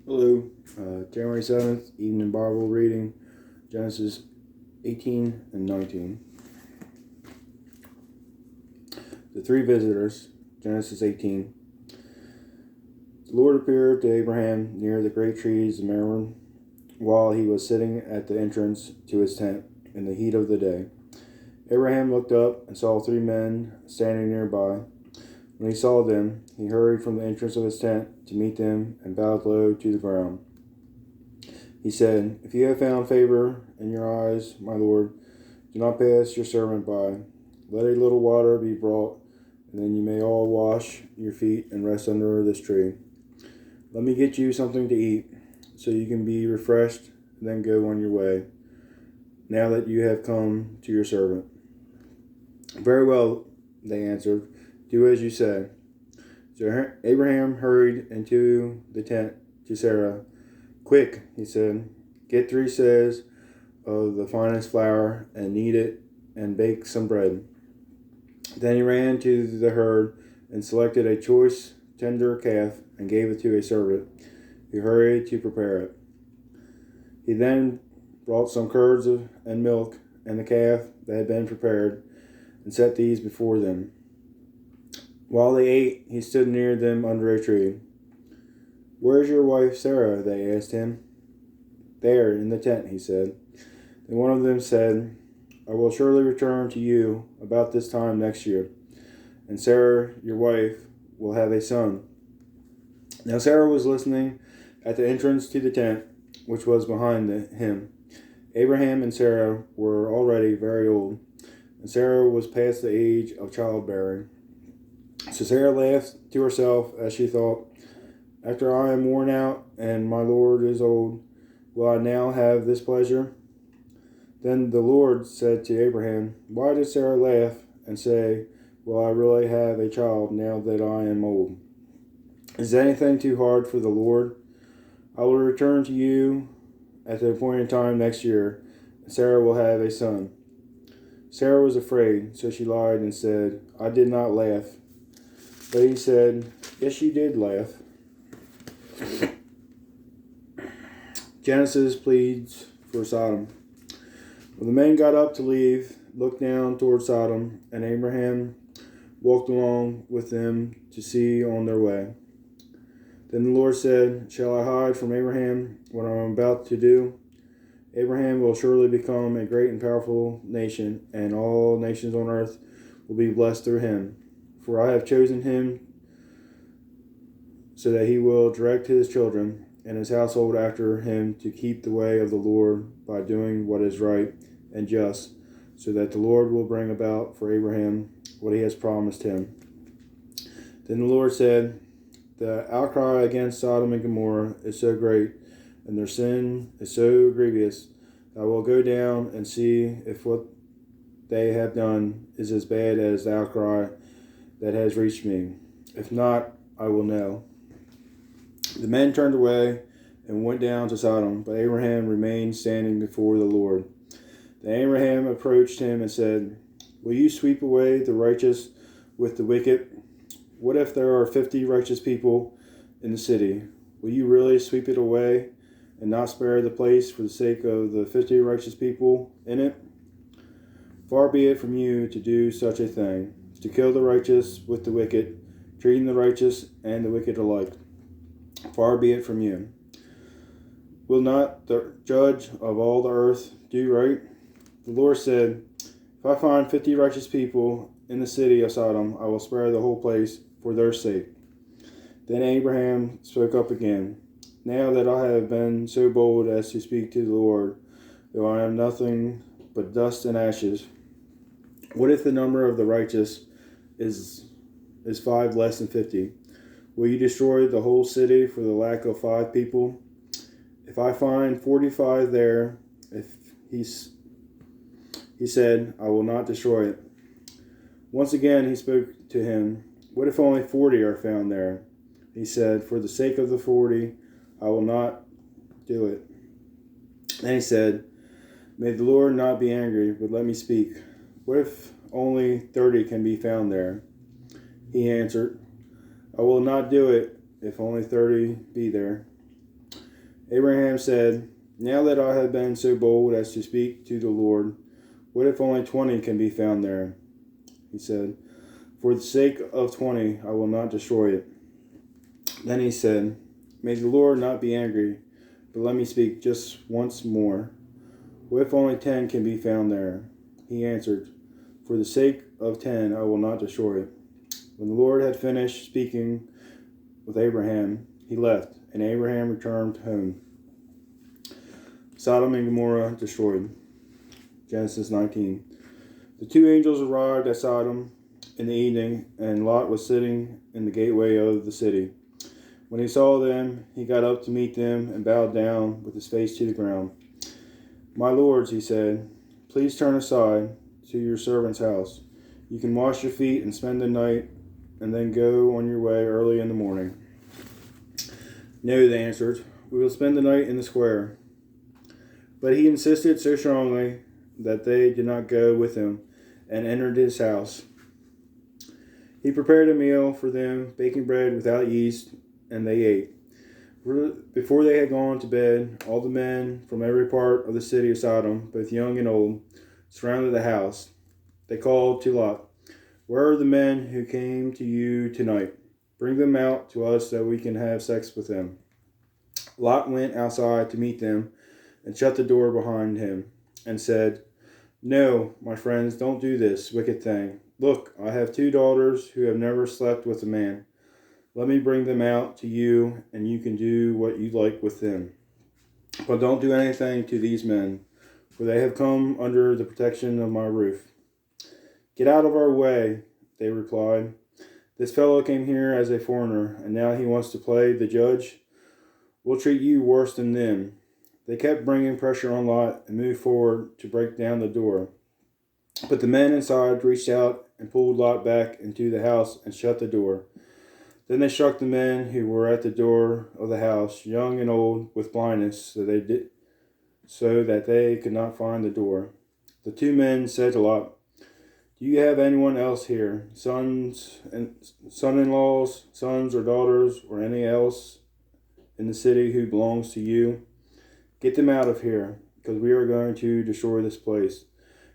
Hello, January 7th, evening Bible reading, Genesis 18 and 19. The three visitors, Genesis 18. The Lord appeared to Abraham near the great trees of Mamre while he was sitting at the entrance to his tent in the heat of the day. Abraham looked up and saw three men standing nearby. When he saw them, he hurried from the entrance of his tent to meet them and bowed low to the ground. He said, "If you have found favor in your eyes, my lord, do not pass your servant by. Let a little water be brought, and then you may all wash your feet and rest under this tree. Let me get you something to eat, so you can be refreshed, and then go on your way, now that you have come to your servant." "Very well," they answered. "Do as you say." So Abraham hurried into the tent to Sarah. "Quick," he said, "get 3 seahs of the finest flour and knead it and bake some bread." Then he ran to the herd and selected a choice, tender calf and gave it to a servant, who hurried to prepare it. He then brought some curds and milk and the calf that had been prepared and set these before them. While they ate, he stood near them under a tree. "Where's your wife Sarah?" they asked him. "There, in the tent," he said. Then one of them said, "I will surely return to you about this time next year, and Sarah, your wife, will have a son." Now Sarah was listening at the entrance to the tent, which was behind him. Abraham and Sarah were already very old, and Sarah was past the age of childbearing. So Sarah laughed to herself as she thought, "After I am worn out and my Lord is old, will I now have this pleasure?" Then the Lord said to Abraham, "Why did Sarah laugh and say, 'Will I really have a child now that I am old?' Is anything too hard for the Lord? I will return to you at the appointed time next year, and Sarah will have a son." Sarah was afraid, so she lied and said, "I did not laugh." But he said, "Yes, you did laugh." Genesis pleads for Sodom. When the men got up to leave, looked down toward Sodom, and Abraham walked along with them to see on their way. Then the Lord said, "Shall I hide from Abraham what I am about to do? Abraham will surely become a great and powerful nation, and all nations on earth will be blessed through him. For I have chosen him so that he will direct his children and his household after him to keep the way of the Lord by doing what is right and just, so that the Lord will bring about for Abraham what he has promised him." Then the Lord said, "The outcry against Sodom and Gomorrah is so great, and their sin is so grievous, that I will go down and see if what they have done is as bad as the outcry that has reached me. If not, I will know." The men turned away and went down to Sodom, but Abraham remained standing before the Lord. Then Abraham approached him and said, "Will you sweep away the righteous with the wicked? What if there are 50 righteous people in the city? Will you really sweep it away and not spare the place for the sake of the 50 righteous people in it? Far be it from you to do such a thing, to kill the righteous with the wicked, treating the righteous and the wicked alike. Far be it from you. Will not the judge of all the earth do right?" The Lord said, "If I find 50 righteous people in the city of Sodom, I will spare the whole place for their sake." Then Abraham spoke up again. "Now that I have been so bold as to speak to the Lord, though I am nothing but dust and ashes, what if the number of the righteous is 5 less than 50? Will you destroy the whole city for the lack of 5 people? If I find 45 there," he said, "I will not destroy it." Once again he spoke to him. "What if only 40 are found there?" He said, "For the sake of the 40, I will not do it." Then he said, "May the Lord not be angry, but let me speak. What if only 30 can be found there?" He answered, "I will not do it if only 30 be there." Abraham said, "Now that I have been so bold as to speak to the Lord, what if only 20 can be found there?" He said, "For the sake of 20, I will not destroy it." Then he said, "May the Lord not be angry, but let me speak just once more. What if only 10 can be found there?" He answered, "For the sake of 10, I will not destroy it." When the Lord had finished speaking with Abraham, he left, and Abraham returned home. Sodom and Gomorrah destroyed. Genesis 19. The two angels arrived at Sodom in the evening, and Lot was sitting in the gateway of the city. When he saw them, he got up to meet them and bowed down with his face to the ground. "My lords," he said, "please turn aside to your servant's house. You can wash your feet and spend the night, and then go on your way early in the morning." "No," they answered, "we will spend the night in the square." But he insisted so strongly that they did not go with him, and entered his house. He prepared a meal for them, baking bread without yeast, and they ate. Before they had gone to bed, all the men from every part of the city of Sodom, both young and old, surrounded the house. They called to Lot, "Where are the men who came to you tonight? Bring them out to us so we can have sex with them." Lot went outside to meet them and shut the door behind him and said, "No, my friends, don't do this wicked thing. Look, I have 2 daughters who have never slept with a man. Let me bring them out to you, and you can do what you like with them. But don't do anything to these men, for they have come under the protection of my roof." "Get out of our way," they replied. "This fellow came here as a foreigner, and now he wants to play the judge. We'll treat you worse than them." They kept bringing pressure on Lot and moved forward to break down the door. But the men inside reached out and pulled Lot back into the house and shut the door. Then they struck the men who were at the door of the house, young and old, with blindness, so that they could not find the door. The 2 men said to Lot, "Do you have anyone else here, son-in-laws, sons or daughters, or any else in the city who belongs to you? Get them out of here, because we are going to destroy this place.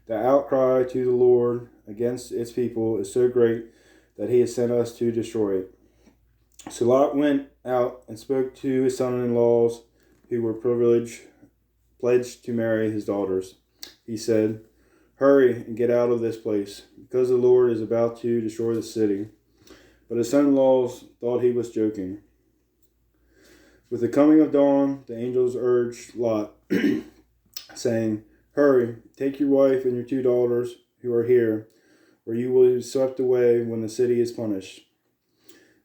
The outcry to the Lord against its people is so great that he has sent us to destroy it." So Lot went out and spoke to his son-in-laws who were pledged to marry his daughters. He said, "Hurry and get out of this place, because the Lord is about to destroy the city." But his son-in-laws thought he was joking. With the coming of dawn, the angels urged Lot, saying, "Hurry, take your wife and your 2 daughters who are here, or you will be swept away when the city is punished."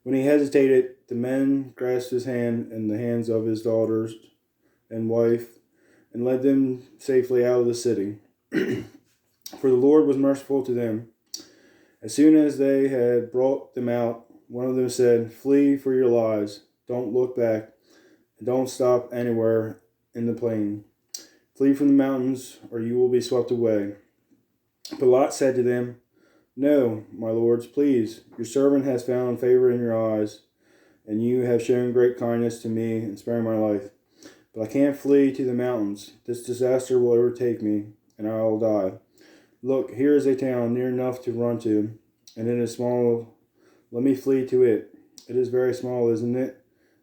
When he hesitated, the men grasped his hand and the hands of his daughters and wife and led them safely out of the city. For the Lord was merciful to them. As soon as they had brought them out, one of them said, "Flee for your lives. Don't look back, and don't stop anywhere in the plain. Flee from the mountains, or you will be swept away." But Lot said to them, "No, my lords, please. Your servant has found favor in your eyes, and you have shown great kindness to me in sparing my life. But I can't flee to the mountains. This disaster will overtake me, and I will die. Look, here is a town near enough to run to, and it is small. Let me flee to it. It is very small, isn't it?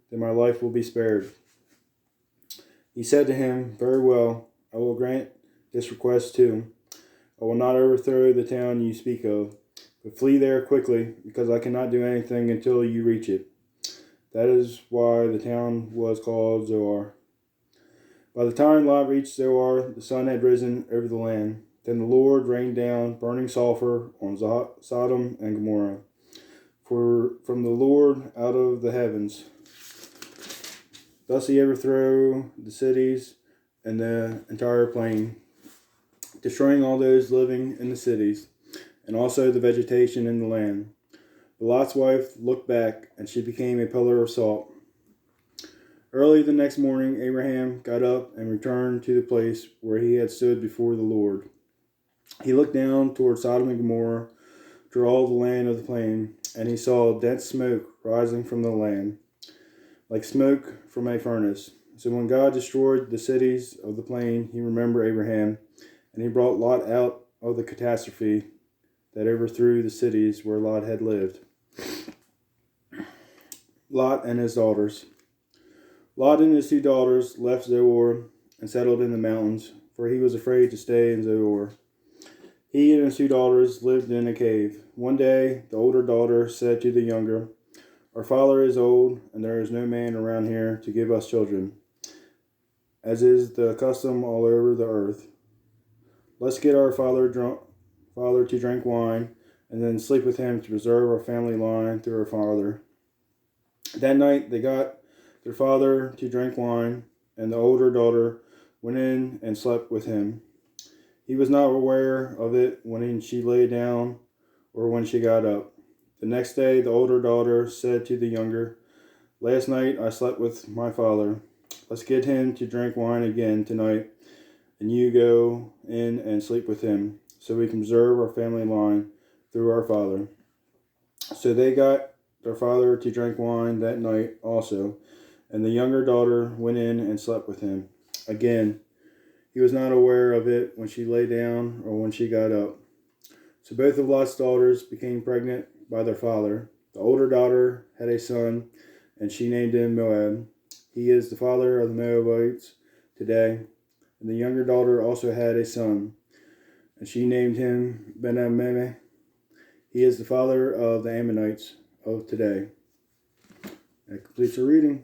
Then my life will be spared." He said to him, "Very well, I will grant this request too. I will not overthrow the town you speak of, but flee there quickly, because I cannot do anything until you reach it." That is why the town was called Zoar. By the time Lot reached Zoar, the sun had risen over the land. Then the Lord rained down burning sulfur on Sodom and Gomorrah, from the Lord out of the heavens. Thus he overthrew the cities and the entire plain, destroying all those living in the cities, and also the vegetation in the land. But Lot's wife looked back, and she became a pillar of salt. Early the next morning, Abraham got up and returned to the place where he had stood before the Lord. He looked down toward Sodom and Gomorrah, to all the land of the plain, and he saw dense smoke rising from the land, like smoke from a furnace. So when God destroyed the cities of the plain, he remembered Abraham, and he brought Lot out of the catastrophe that overthrew the cities where Lot had lived. Lot and his daughters. Lot and his 2 daughters left Zoar and settled in the mountains, for he was afraid to stay in Zoar. He and his 2 daughters lived in a cave. One day, the older daughter said to the younger, "Our father is old, and there is no man around here to give us children, as is the custom all over the earth. Let's get our father to drink wine, and then sleep with him to preserve our family line through our father." That night they got their father to drink wine, and the older daughter went in and slept with him. He was not aware of it when she lay down or when she got up. The next day the older daughter said to the younger, "Last night I slept with my father. Let's get him to drink wine again tonight, and you go in and sleep with him, so we can preserve our family line through our father." So they got their father to drink wine that night also, and the younger daughter went in and slept with him. Again, he was not aware of it when she lay down or when she got up. So both of Lot's daughters became pregnant by their father. The older daughter had a son, and she named him Moab. He is the father of the Moabites today. And the younger daughter also had a son, and she named him Ben-ammi. He is the father of the Ammonites of today. That completes our reading.